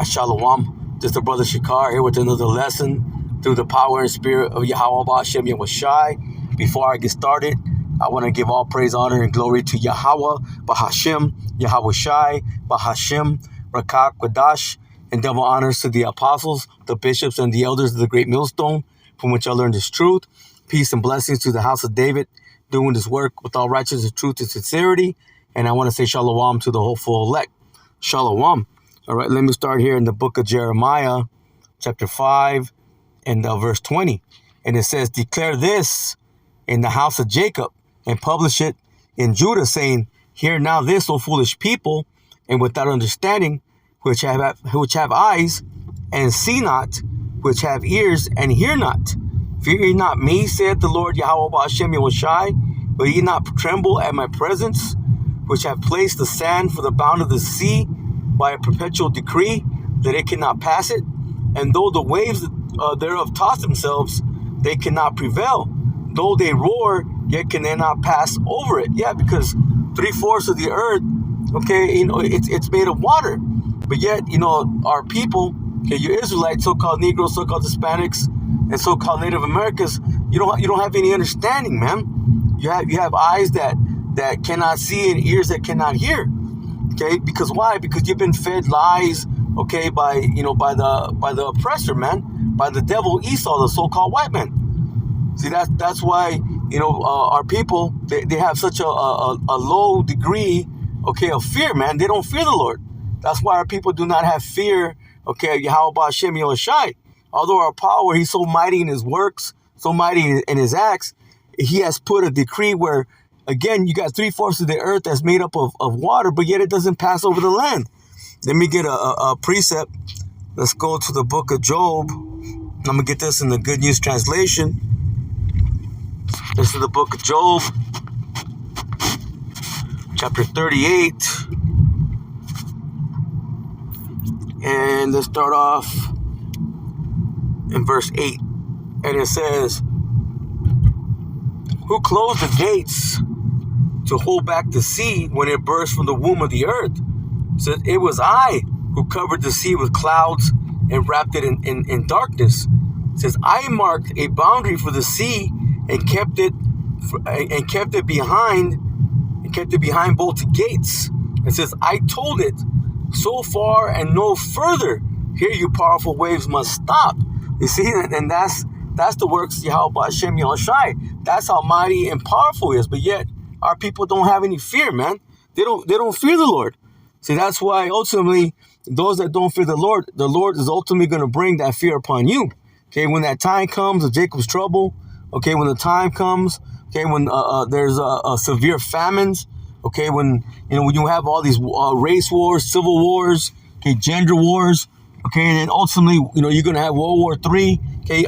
Shalom. This is the brother Shakar here with another lesson through the power and spirit of Yahweh Ba'ashem Yahushai. Before I get started, I want to give all praise, honor, and glory to Yahweh Ba'ashem Yahushai Ba'ashem Rakak Quadash, and double honors to the apostles, the bishops, and the elders of the great millstone, from which I learned this truth. Peace and blessings to the house of David, doing this work with all righteousness, truth, and sincerity. And I want to say shalom to the hopeful elect. Shalom. All right, let me start here in the book of Jeremiah, chapter 5, and verse 20. And it says, declare this in the house of Jacob, and publish it in Judah, saying, hear now this, O foolish people, and without understanding, which have eyes, and see not, which have ears, and hear not. Fear ye not me, saith the Lord Yahweh Ba'ashem Yahushai, will ye not tremble at my presence, which have placed the sand for the bound of the sea, by a perpetual decree, that it cannot pass it, and though the waves thereof toss themselves, they cannot prevail. Though they roar, yet can they not pass over it. Yeah, because 3/4 of the earth, it's made of water. But yet, our people, your Israelites, so-called Negroes, so-called Hispanics, and so-called Native Americans, you don't have any understanding, man. You have eyes that cannot see and ears that cannot hear. Okay, because why? Because you've been fed lies, by the oppressor, man, by the devil Esau, the so-called white man. See, that's why our people they have such a low degree, of fear, man. They don't fear the Lord. That's why our people do not have fear, of Yahweh Ba'ashem Yahushai. Although our power, He's so mighty in His works, so mighty in His acts, He has put a decree where, again, you got 3/4 of the earth that's made up of water, but yet it doesn't pass over the land. Let me get a precept. Let's go to the book of Job. I'm going to get this in the Good News Translation. This is the book of Job, chapter 38. And let's start off in verse 8. And it says, who closed the gates to hold back the sea when it burst from the womb of the earth? So it was I who covered the sea with clouds and wrapped it in darkness. It says, I marked a boundary for the sea and kept it behind both the gates. It says, I told it, so far and no further. Here you powerful waves must stop. You see, and that's the works of Yahweh Ba'ashem Yahushai. That's how mighty and powerful He is. But yet, our people don't have any fear, man. They don't fear the Lord. See, that's why ultimately, those that don't fear the Lord is ultimately going to bring that fear upon you. Okay, when that time comes of Jacob's trouble, when the time comes, when there's severe famines, when you have all these race wars, civil wars, gender wars, and then ultimately, you're going to have World War III.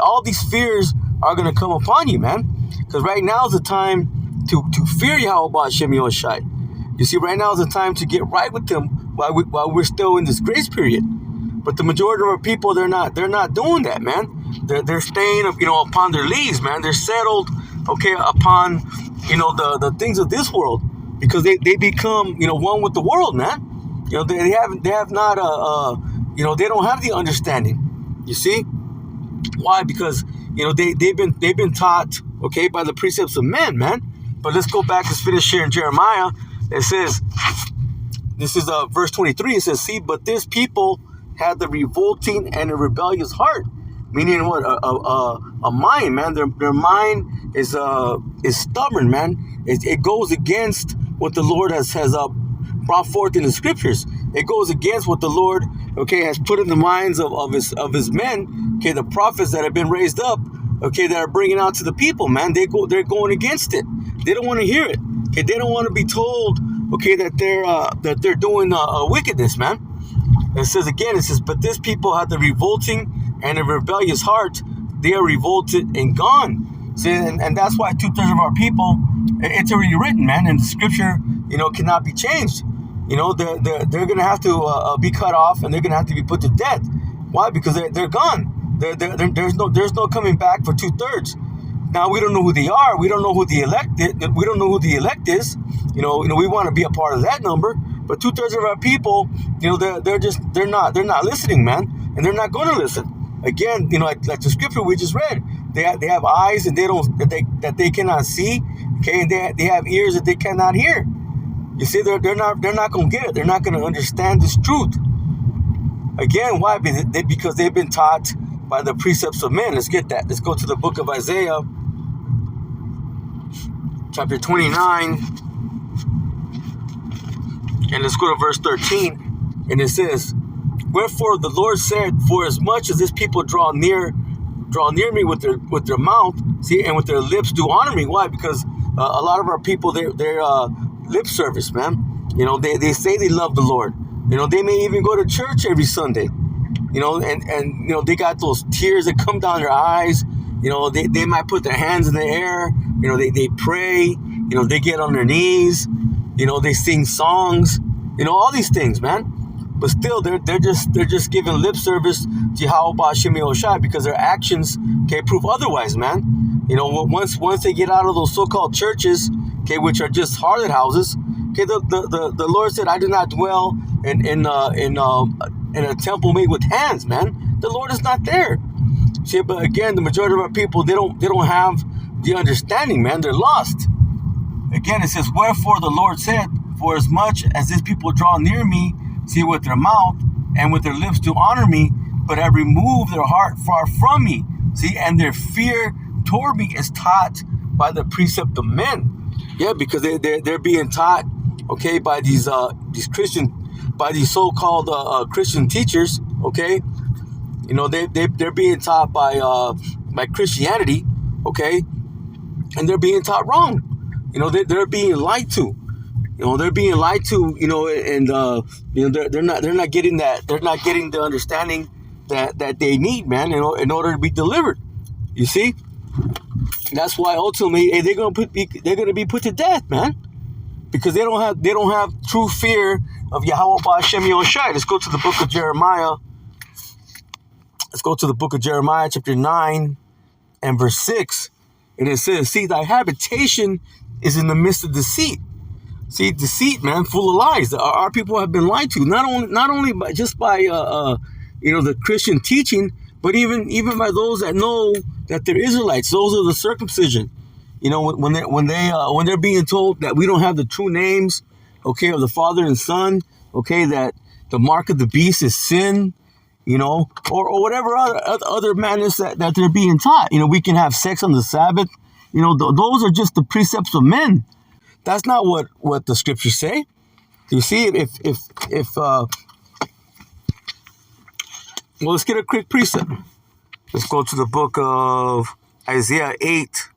All these fears are going to come upon you, man. Because right now is the time to fear Yahweh Ba'ashem Yahushai. You see, right now is the time to get right with Him while we're still in this grace period. But the majority of our people, they're not doing that, man. They're staying, upon their leaves, man. They're settled, upon, the things of this world, because they become, one with the world, man. They don't have the understanding. You see, why? Because they've been taught, by the precepts of men, man. But let's go back. Let's finish here in Jeremiah. It says, this is verse 23. It says, see, but this people had the revolting and a rebellious heart. Meaning what? A mind, man. Their mind is stubborn, man. It goes against what the Lord has brought forth in the scriptures. It goes against what the Lord, has put in the minds of his men, the prophets that have been raised up, that are bringing out to the people, man. They're going against it. They don't want to hear it. They don't want to be told, that they're doing wickedness, man. It says, but this people had the revolting and a rebellious heart. They are revolted and gone. See, and that's why 2/3 of our people, it's already written, man, and the scripture, cannot be changed. They're going to have to be cut off, and they're going to have to be put to death. Why? Because they're gone. There's no coming back for 2/3. Now, we don't know who they are. We don't know who the elect is. We don't know who the elect is. We want to be a part of that number. But 2/3 of our people, they're not listening, man, and they're not going to listen. Again, like the scripture we just read, they have eyes and they cannot see, okay, and they have ears that they cannot hear. You see, they're not going to get it. They're not going to understand this truth. Again, why? Because they've been taught by the precepts of men. Let's get that. Let's go to the book of Isaiah, chapter 29, and let's go to verse 13. And it says, "Wherefore the Lord said, for as much as this people draw near me with their mouth, see, and with their lips do honor me." Why? Because a lot of our people, they're lip service, man. They say they love the Lord. They may even go to church every Sunday. And they got those tears that come down their eyes. They might put their hands in the air. They pray. They get on their knees. They sing songs. All these things, man. But still, they're just giving lip service to Yahweh Hashem Yahushua because their actions prove otherwise, man. Once they get out of those so-called churches, which are just harlot houses, the Lord said, "I do not dwell in a temple made with hands," man. The Lord is not there. See, but again, the majority of our people, they don't have the understanding, man. They're lost. Again, it says, "Wherefore the Lord said, for as much as these people draw near me, see, with their mouth and with their lips to honor me, but have removed their heart far from me, see, and their fear toward me is taught by the precept of men." Yeah, because they're being taught, by these Christian, by these so-called Christian teachers, they're being taught by Christianity, and they're being taught wrong. They're being lied to. They're being lied to. And they're not getting that. They're not getting the understanding that they need, man. In order to be delivered. You see, that's why ultimately they're gonna be put to death, man, because they don't have true fear of Yahweh Hashem Yahushua. Let's go to the book of Jeremiah. Let's go to the book of Jeremiah, chapter 9 and verse 6. And it says, "See, thy habitation is in the midst of deceit." See, deceit, man, full of lies. Our people have been lied to, not only by the Christian teaching, but even by those that know that they're Israelites. Those are the circumcision. When they're being told that we don't have the true names, of the Father and Son, that the mark of the beast is sin, or whatever other madness that they're being taught. We can have sex on the Sabbath. Those are just the precepts of men. That's not what the scriptures say. You see, well, let's get a quick precept. Let's go to the book of Isaiah 8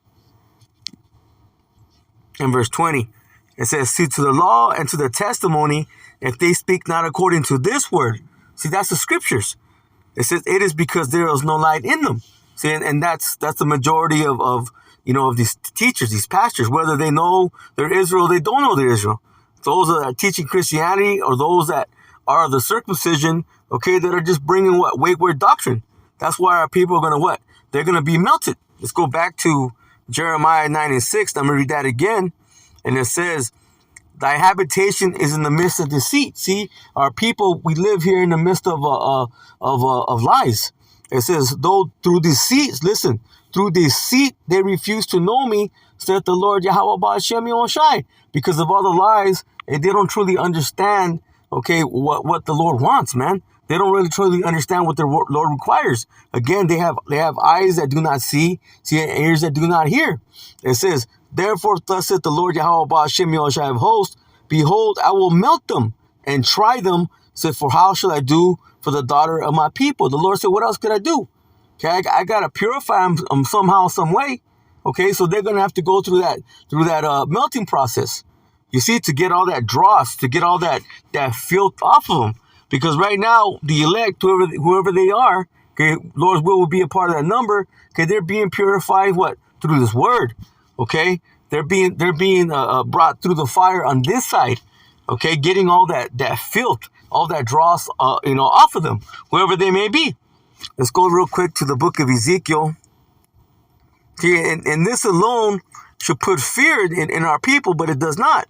and verse 20. It says, "See, to the law and to the testimony, if they speak not according to this word." See, that's the scriptures. It says, "It is because there is no light in them." See, and that's the majority of these teachers, these pastors, whether they know they're Israel, they don't know they're Israel. Those that are teaching Christianity, or those that are the circumcision, that are just bringing wayward doctrine. That's why our people are going to what? They're going to be melted. Let's go back to Jeremiah 9 and 6. I'm going to read that again. And it says, "Thy habitation is in the midst of deceit." See, our people, we live here in the midst of lies. It says, "Though through deceit," listen, "through deceit they refuse to know me, saith the Lord Yahweh Hashem Yahushua." Because of all the lies, and they don't truly understand, what the Lord wants, man. They don't really truly understand what the Lord requires. Again, they have eyes that do not see, and ears that do not hear. It says, "Therefore, thus saith the Lord Yahweh Hashem Yahushua of hosts, behold, I will melt them and try them. Said, for how shall I do for the daughter of my people?" The Lord said, what else could I do? I got to purify them somehow, some way. So they're going to have to go through that melting process. You see, to get all that dross, to get all that filth off of them. Because right now, the elect, whoever they are, Lord's will be a part of that number. They're being purified, through this word. They're being brought through the fire on this side. Getting all that filth, all that dross, off of them, whoever they may be. Let's go real quick to the book of Ezekiel. And this alone should put fear in our people, but it does not.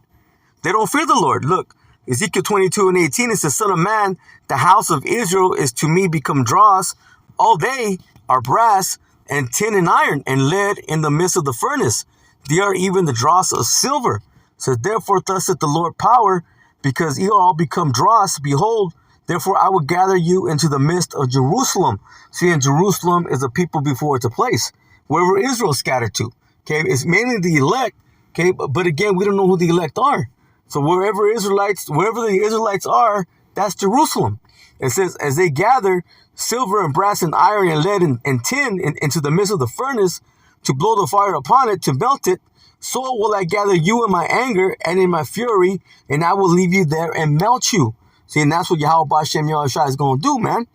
They don't fear the Lord. Look, Ezekiel 22:18, it says, Son of man, the house of Israel is to me become dross. All they are brass and tin and iron and lead in the midst of the furnace. They are even the dross of silver. So therefore, thus saith the Lord power, because ye all become dross, behold, therefore I will gather you into the midst of Jerusalem. See, in Jerusalem is a people before it's a place, wherever Israel is scattered to. Okay, it's mainly the elect. Okay, but again, we don't know who the elect are. So wherever the Israelites are, that's Jerusalem. It says, as they gather silver and brass and iron and lead and tin into the midst of the furnace to blow the fire upon it, to melt it, so will I gather you in my anger and in my fury, and I will leave you there and melt you. See, and that's what Yahweh B'Shem Yahushua is going to do, man.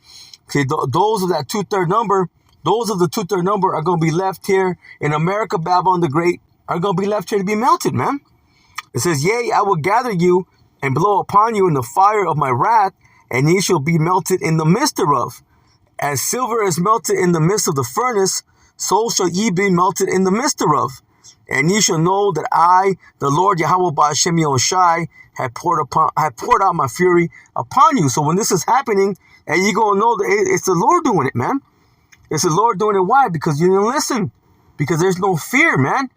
See, those of that two-third number, those of the two-third number are going to be left here in America, Babylon the Great, are going to be left here to be melted, man. It says, yea, I will gather you and blow upon you in the fire of my wrath, and ye shall be melted in the midst thereof. As silver is melted in the midst of the furnace, so shall ye be melted in the midst thereof. And ye shall know that I, the Lord Yahweh B'Shem Yahushai, have poured out my fury upon you. So when this is happening, and you're going to know that it's the Lord doing it, man. It's the Lord doing it. Why? Because you didn't listen. Because there's no fear, man.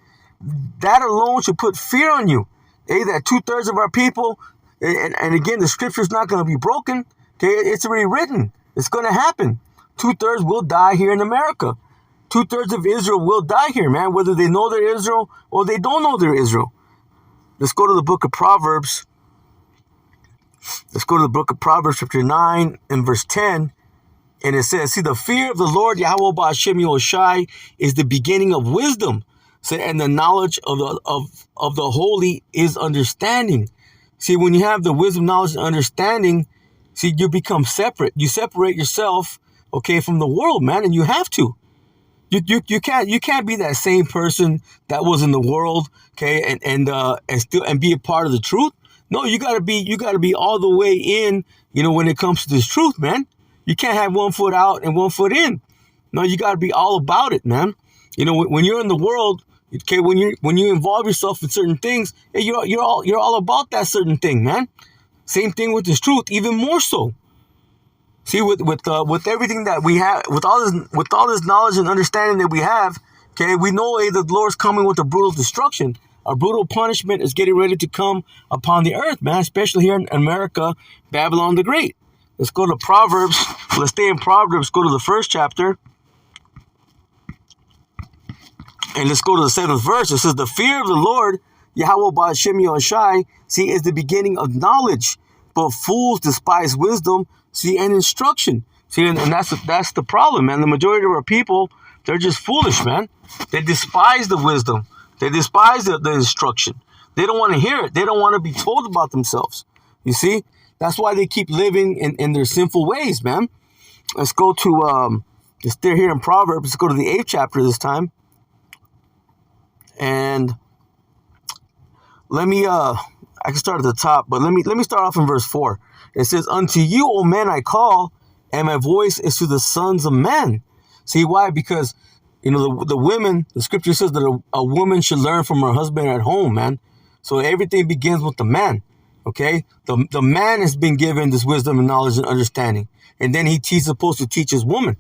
That alone should put fear on you. That 2/3 of our people, and again, the scripture is not going to be broken. Okay, it's already written. It's going to happen. 2/3 will die here in America. 2/3 of Israel will die here, man, whether they know they're Israel or they don't know they're Israel. Let's go to the book of Proverbs. Let's go to the book of Proverbs, chapter 9 and verse 10. And it says, see, the fear of the Lord Yahweh B'Shem Yahushai is the beginning of wisdom. So, and the knowledge of the holy is understanding. See, when you have the wisdom, knowledge, and understanding, see, you become separate. You separate yourself, okay, from the world, man, and you have to. You can't be that same person that was in the world, okay, and be a part of the truth. No, you gotta be all the way in, when it comes to this truth, man. You can't have 1 foot out and 1 foot in. No, you gotta be all about it, man. When you're in the world, okay, when you involve yourself in certain things, hey, you're all about that certain thing, man. Same thing with this truth, even more so. See, with everything that we have, with all this knowledge and understanding that we have, okay, we know the Lord's coming with a brutal destruction. A brutal punishment is getting ready to come upon the earth, man, especially here in America, Babylon the Great. Let's go to Proverbs. Let's stay in Proverbs. Go to the 1st chapter. And let's go to the 7th verse. It says, the fear of the Lord, Yahweh B'Shem Yahushai, see, is the beginning of knowledge. But fools despise wisdom, see, and instruction. See, and that's the problem, man. The majority of our people, they're just foolish, man. They despise the wisdom. They despise the instruction. They don't want to hear it. They don't want to be told about themselves. You see? That's why they keep living in their sinful ways, man. Let's go to, let's stay here in Proverbs. Let's go to the 8th chapter this time. And let me, I can start at the top, but let me start off in verse 4. It says, unto you, O men, I call, and my voice is to the sons of men. See why? Because, the women, the scripture says that a woman should learn from her husband at home, man. So everything begins with the man, okay? The man has been given this wisdom and knowledge and understanding. And then he's supposed to teach his woman.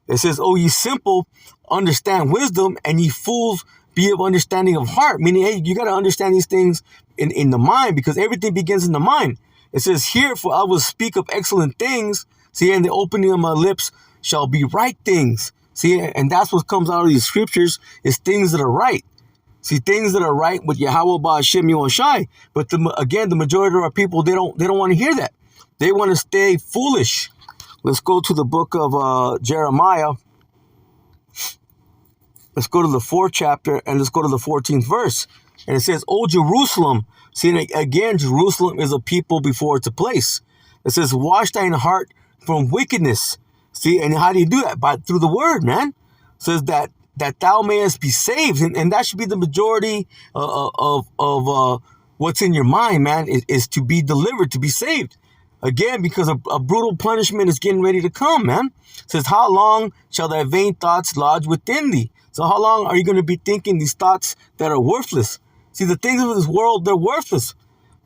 It says, oh, ye simple, understand wisdom, and ye fools, be of understanding of heart. Meaning, hey, you got to understand these things in the mind, because everything begins in the mind. It says here, for I will speak of excellent things. See, and the opening of my lips shall be right things. See, and that's what comes out of these scriptures, is things that are right. See, things that are right with Yahweh B'Shem Yahushai. But again, the majority of our people, they don't want to hear that. They want to stay foolish. Let's go to the book of Jeremiah. Let's go to the 4th chapter and let's go to the 14th verse. And it says, O Jerusalem. See, again, Jerusalem is a people before it's a place. It says, wash thine heart from wickedness. See, and how do you do that? Through the word, man. It says that thou mayest be saved. And that should be the majority of what's in your mind, man, is to be delivered, to be saved. Again, because a brutal punishment is getting ready to come, man. It says, how long shall thy vain thoughts lodge within thee? So how long are you going to be thinking these thoughts that are worthless? See, the things of this world, they're worthless.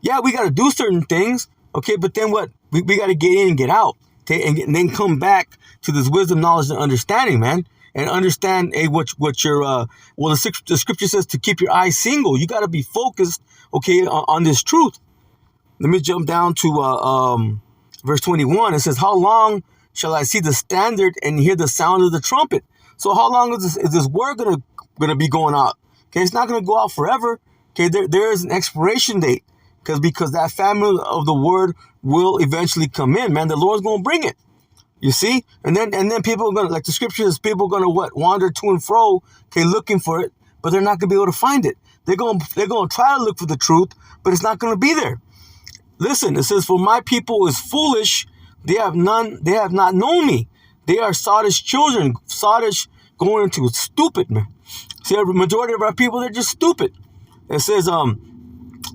Yeah, we got to do certain things, okay, but then what? We got to get in and get out, okay, and then come back to this wisdom, knowledge, and understanding, man, and understand, hey, what your the scripture says to keep your eyes single. You got to be focused, okay, on this truth. Let me jump down to verse 21. It says, "How long shall I see the standard and hear the sound of the trumpet?" So how long is this word gonna be going out? Okay, it's not gonna go out forever. Okay, there is an expiration date, because that family of the word will eventually come in, man. The Lord's gonna bring it. You see, and then people are gonna, like the scripture says, people are gonna wander to and fro, okay, looking for it, but they're not gonna be able to find it. They're gonna try to look for the truth, but it's not gonna be there. Listen, it says, "For my people is foolish; they have not known me. They are sottish children." Sottish going into stupid, man. See, the majority of our people, they're just stupid. It says,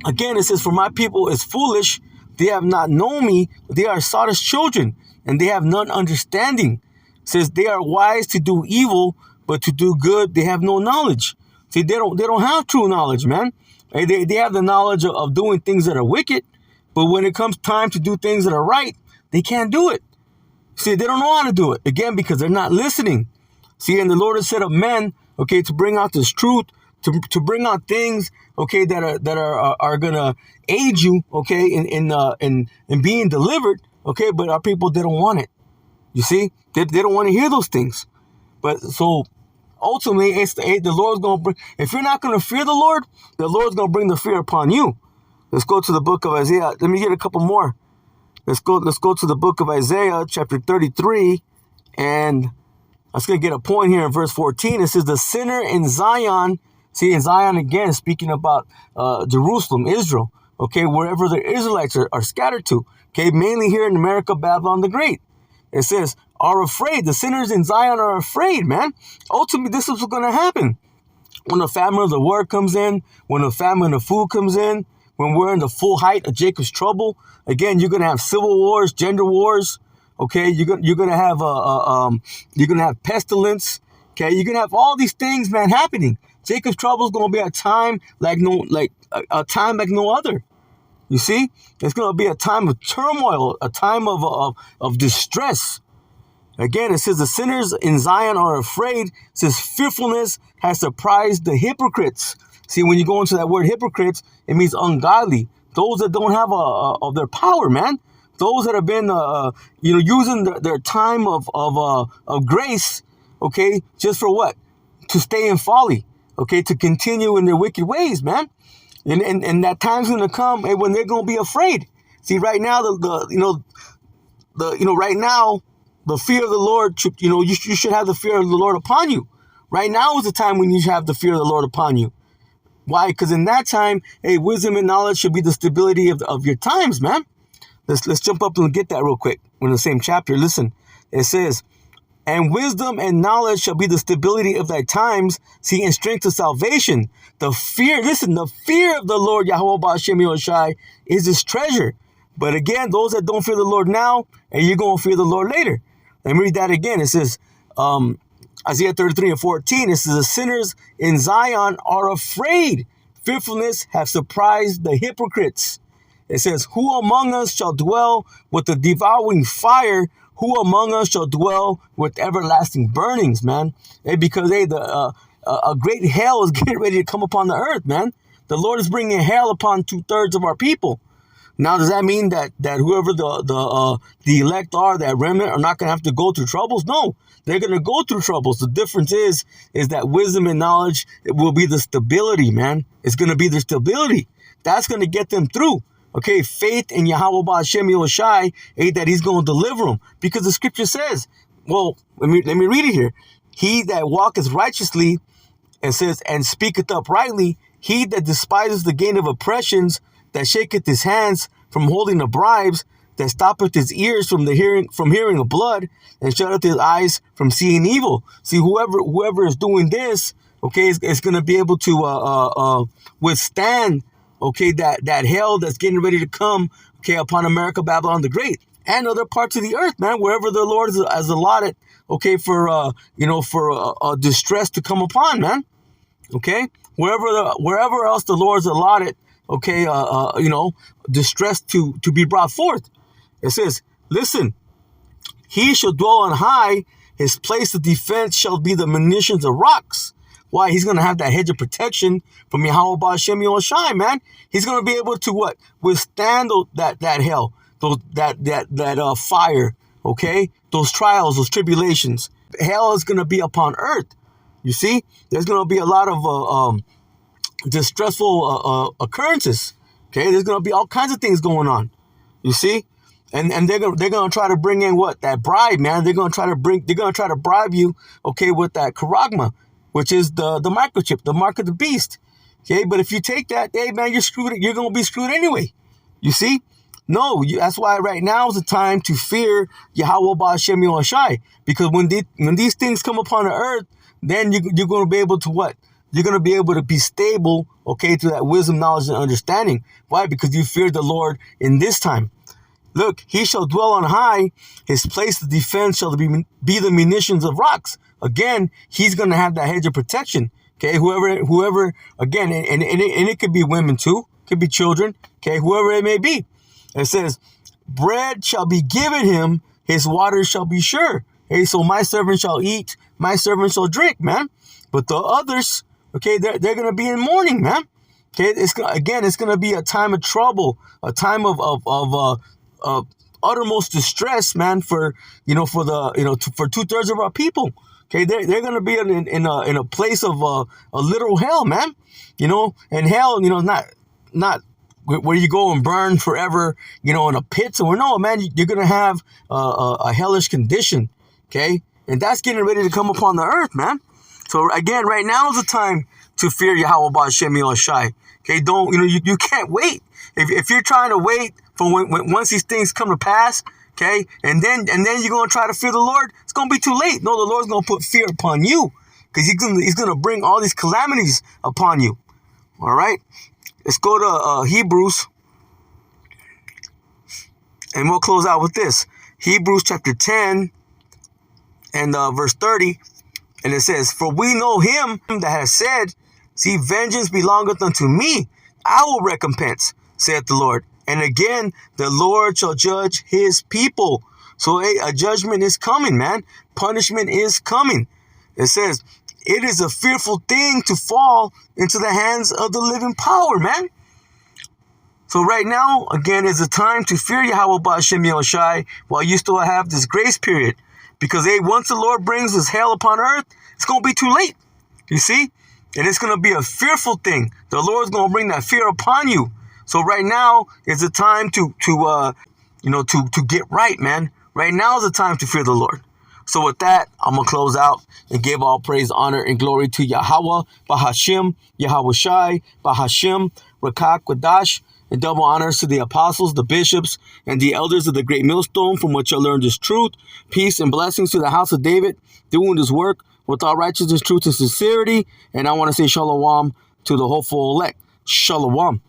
again, it says, "For my people is foolish; they have not known me. They are sottish children, and they have none understanding." It says, "They are wise to do evil, but to do good they have no knowledge." See, they don't have true knowledge, man. They have the knowledge of doing things that are wicked. But when it comes time to do things that are right, they can't do it. See, they don't know how to do it. Again, because they're not listening. See, and the Lord has set up men, okay, to bring out this truth, to bring out things, okay, that are gonna aid you, okay, in being delivered, okay. But our people, they don't want it. You see, they don't want to hear those things. But so ultimately, the Lord's gonna bring. If you're not gonna fear the Lord's gonna bring the fear upon you. Let's go to the book of Isaiah. Let me get a couple more. Let's go to the book of Isaiah, chapter 33, and I was going to get a point here in verse 14. It says, "The sinner in Zion," see, in Zion again, speaking about Jerusalem, Israel, okay, wherever the Israelites are scattered to, okay, mainly here in America, Babylon the Great. It says, "Are afraid." The sinners in Zion are afraid, man. Ultimately, this is what's going to happen. When the famine of the word comes in, when the famine of food comes in, when we're in the full height of Jacob's trouble, again, you're gonna have civil wars, gender wars. Okay, you're gonna have pestilence. Okay, you're gonna have all these things, man, happening. Jacob's trouble is gonna be a time like no other. You see, it's gonna be a time of turmoil, a time of distress. Again, it says the sinners in Zion are afraid. It says fearfulness has surprised the hypocrites. See, when you go into that word hypocrites, it means ungodly. Those that don't have of their power, man. Those that have been, using their time of grace, okay, just for what? To stay in folly, okay, to continue in their wicked ways, man. And that time's gonna come when they're gonna be afraid. See, right now, right now, the fear of the Lord, you should have the fear of the Lord upon you. Right now is the time when you have the fear of the Lord upon you. Why? Because in that time, hey, wisdom and knowledge should be the stability of your times, man. Let's jump up and get that real quick. We're in the same chapter. Listen, it says, "And wisdom and knowledge shall be the stability of thy times, see, and strength of salvation." The fear of the Lord, Yahweh Ba'ashem Yoshai, is his treasure. But again, those that don't fear the Lord now, and you're going to fear the Lord later. Let me read that again. It says, Isaiah 33 and 14, it says, "The sinners in Zion are afraid. Fearfulness have surprised the hypocrites." It says, "Who among us shall dwell with the devouring fire? Who among us shall dwell with everlasting burnings," man? Hey, because a great hail is getting ready to come upon the earth, man. The Lord is bringing hail upon 2/3 of our people. Now, does that mean that whoever the elect are, that remnant, are not going to have to go through troubles? No, they're going to go through troubles. The difference is that wisdom and knowledge, it will be the stability, man. It's going to be the stability. That's going to get them through. Okay, faith in Yahweh Ba'ashem Yoshai, that he's going to deliver them. Because the scripture says, well, let me read it here. "He that walketh righteously," and says, "and speaketh uprightly, he that despises the gain of oppressions, that shaketh his hands from holding the bribes, that stoppeth his ears from hearing of blood, and shutteth his eyes from seeing evil." See, whoever is doing this, okay, is going to be able to withstand, okay, that hell that's getting ready to come, okay, upon America, Babylon the Great, and other parts of the earth, man, wherever the Lord has allotted, okay, for distress to come upon, man. Okay, wherever else the Lord's allotted, okay, distress to be brought forth. It says, listen, he shall dwell on high. His place of defense shall be the munitions of rocks. Why? He's going to have that hedge of protection from Yahweh Ba'Shem Yahushai, man. He's going to be able to what? Withstand that hell, that fire, okay? Those trials, those tribulations. Hell is going to be upon earth. You see? There's going to be a lot of distressful occurrences, okay? There's going to be all kinds of things going on. You see? And they're gonna try to bring in what? That bribe, man. They're gonna try to bribe you, okay, with that charagma, which is the microchip, the mark of the beast. Okay, but if you take that, hey man, you're screwed. You're gonna be screwed anyway. You see? No, that's why right now is the time to fear Yahweh Ba'Shem Yahushai, because when these things come upon the earth, then you're gonna be able to what? You're gonna be able to be stable, okay, through that wisdom, knowledge, and understanding. Why? Because you fear the Lord in this time. Look, he shall dwell on high. His place of defense shall be the munitions of rocks. Again, he's going to have that hedge of protection. Okay, whoever, again, and it could be women too. Could be children. Okay, whoever it may be. It says, bread shall be given him. His water shall be sure. Okay, so my servant shall eat. My servant shall drink, man. But the others, okay, they're going to be in mourning, man. Okay, it's going to be a time of trouble, a time of uttermost distress, man, for 2/3 of our people. Okay, they're gonna be in a place of a literal hell, man. And hell, not where you go and burn forever, in a pit. So no, man, you're gonna have a hellish condition. Okay, and that's getting ready to come upon the earth, man. So again, right now is the time to fear Yahweh Ba'Shem Yahushai. Okay, you can't wait. If you're trying to wait for once these things come to pass, okay, and then you're gonna try to fear the Lord, it's gonna be too late. No, the Lord's gonna put fear upon you, because he's gonna bring all these calamities upon you. All right, let's go to Hebrews, and we'll close out with this. Hebrews chapter 10 and verse 30, and it says, "For we know him that has said, see, vengeance belongeth unto me; I will recompense, saith the Lord. And again, the Lord shall judge his people." So a judgment is coming, man. Punishment is coming. It says, it is a fearful thing to fall into the hands of the living power, man. So right now, again, is the time to fear Yahweh Ba'Shem Yahushai while you still have this grace period. Because once the Lord brings his hell upon earth, it's going to be too late. You see? And it's going to be a fearful thing. The Lord's going to bring that fear upon you. So right now is the time to get right, man. Right now is the time to fear the Lord. So with that, I'm going to close out and give all praise, honor, and glory to Yahweh, Bahashim, Yahushai, Bahashim, Rakak, Quadash, and double honors to the apostles, the bishops, and the elders of the great millstone from which I learned this truth. Peace and blessings to the house of David, doing this work with all righteousness, truth, and sincerity. And I want to say shalom to the hopeful elect. Shalom.